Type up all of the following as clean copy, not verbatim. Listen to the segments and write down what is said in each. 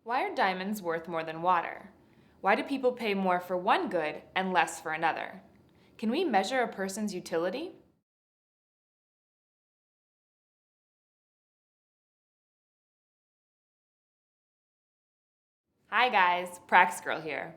Why are diamonds worth more than water? Why do people pay more for one good and less for another? Can we measure a person's utility? Hi guys, Praxgirl here.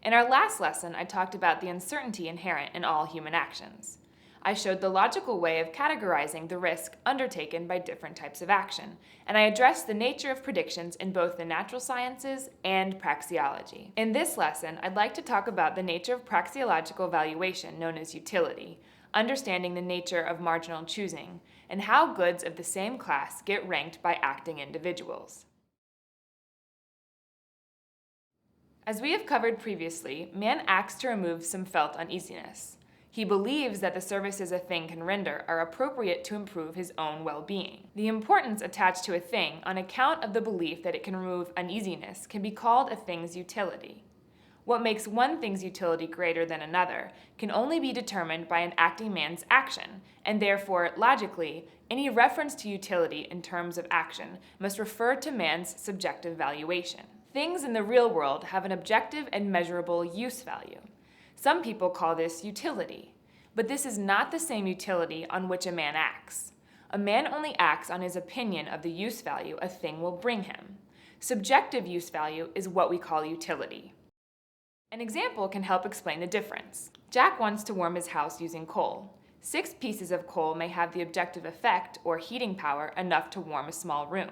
In our last lesson, I talked about the uncertainty inherent in all human actions. I showed the logical way of categorizing the risk undertaken by different types of action, and I addressed the nature of predictions in both the natural sciences and praxeology. In this lesson, I'd like to talk about the nature of praxeological valuation known as utility, understanding the nature of marginal choosing, and how goods of the same class get ranked by acting individuals. As we have covered previously, man acts to remove some felt uneasiness. He believes that the services a thing can render are appropriate to improve his own well-being. The importance attached to a thing on account of the belief that it can remove uneasiness can be called a thing's utility. What makes one thing's utility greater than another can only be determined by an acting man's action, and therefore, logically, any reference to utility in terms of action must refer to man's subjective valuation. Things in the real world have an objective and measurable use value. Some people call this utility, but this is not the same utility on which a man acts. A man only acts on his opinion of the use value a thing will bring him. Subjective use value is what we call utility. An example can help explain the difference. Jack wants to warm his house using coal. 6 pieces of coal may have the objective effect, or heating power, enough to warm a small room.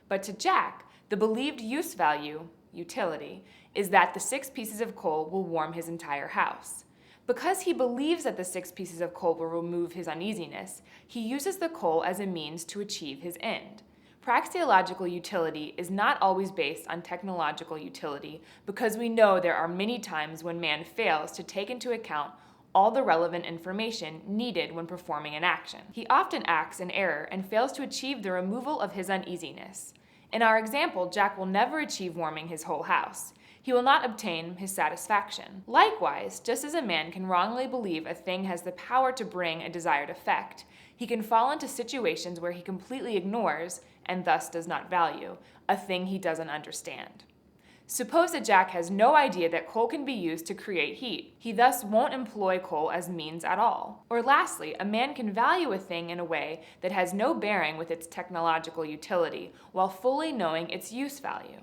But to Jack, the believed use value, utility, is that the 6 pieces of coal will warm his entire house. Because he believes that the 6 pieces of coal will remove his uneasiness, he uses the coal as a means to achieve his end. Praxeological utility is not always based on technological utility because we know there are many times when man fails to take into account all the relevant information needed when performing an action. He often acts in error and fails to achieve the removal of his uneasiness. In our example, Jack will never achieve warming his whole house. He will not obtain his satisfaction. Likewise, just as a man can wrongly believe a thing has the power to bring a desired effect, he can fall into situations where he completely ignores, and thus does not value, a thing he doesn't understand. Suppose that Jack has no idea that coal can be used to create heat. He thus won't employ coal as means at all. Or lastly, a man can value a thing in a way that has no bearing with its technological utility, while fully knowing its use value.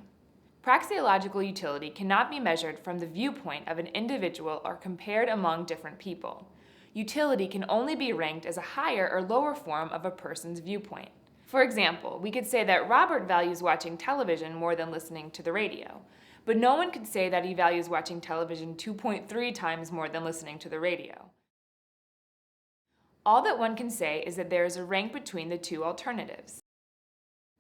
Praxeological utility cannot be measured from the viewpoint of an individual or compared among different people. Utility can only be ranked as a higher or lower form of a person's viewpoint. For example, we could say that Robert values watching television more than listening to the radio, but no one could say that he values watching television 2.3 times more than listening to the radio. All that one can say is that there is a rank between the two alternatives.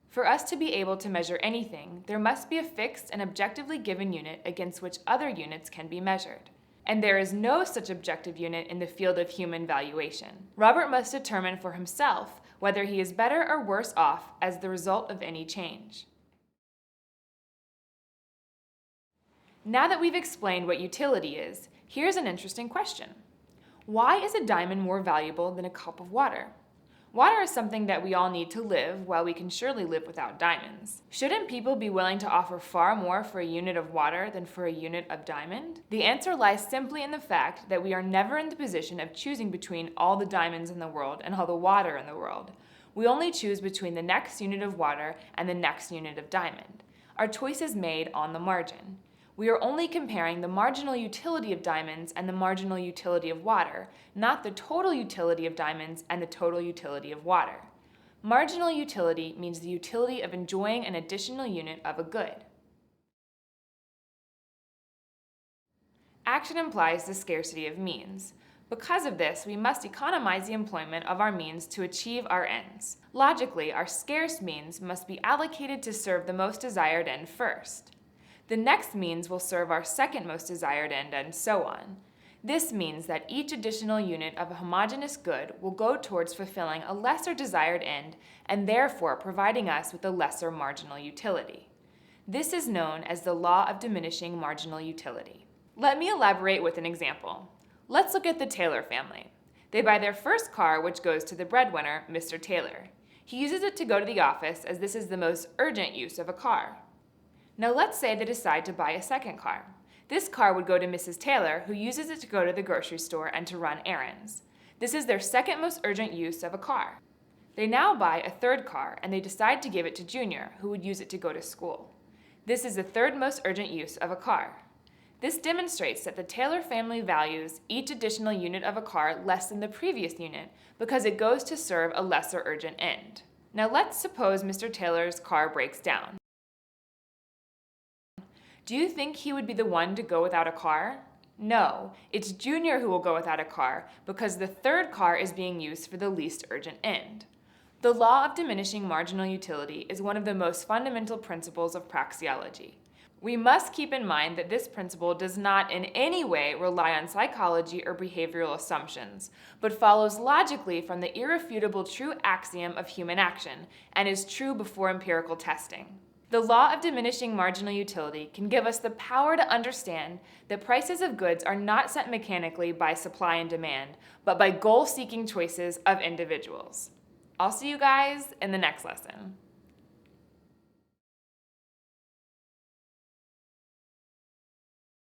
For us to be able to measure anything, there must be a fixed and objectively given unit against which other units can be measured. And there is no such objective unit in the field of human valuation. Robert must determine for himself whether he is better or worse off as the result of any change. Now that we've explained what utility is, here's an interesting question. Why is a diamond more valuable than a cup of water? Water is something that we all need to live, while we can surely live without diamonds. Shouldn't people be willing to offer far more for a unit of water than for a unit of diamond? The answer lies simply in the fact that we are never in the position of choosing between all the diamonds in the world and all the water in the world. We only choose between the next unit of water and the next unit of diamond. Our choice is made on the margin. We are only comparing the marginal utility of diamonds and the marginal utility of water, not the total utility of diamonds and the total utility of water. Marginal utility means the utility of enjoying an additional unit of a good. Action implies the scarcity of means. Because of this, we must economize the employment of our means to achieve our ends. Logically, our scarce means must be allocated to serve the most desired end first. The next means will serve our second most desired end, and so on. This means that each additional unit of a homogeneous good will go towards fulfilling a lesser desired end and therefore providing us with a lesser marginal utility. This is known as the law of diminishing marginal utility. Let me elaborate with an example. Let's look at the Taylor family. They buy their first car, which goes to the breadwinner, Mr. Taylor. He uses it to go to the office as this is the most urgent use of a car. Now let's say they decide to buy a second car. This car would go to Mrs. Taylor, who uses it to go to the grocery store and to run errands. This is their second most urgent use of a car. They now buy a third car, and they decide to give it to Junior, who would use it to go to school. This is the third most urgent use of a car. This demonstrates that the Taylor family values each additional unit of a car less than the previous unit because it goes to serve a lesser urgent end. Now let's suppose Mr. Taylor's car breaks down. Do you think he would be the one to go without a car? No, it's Junior who will go without a car because the third car is being used for the least urgent end. The law of diminishing marginal utility is one of the most fundamental principles of praxeology. We must keep in mind that this principle does not in any way rely on psychology or behavioral assumptions, but follows logically from the irrefutable true axiom of human action and is true before empirical testing. The law of diminishing marginal utility can give us the power to understand that prices of goods are not set mechanically by supply and demand, but by goal-seeking choices of individuals. I'll see you guys in the next lesson.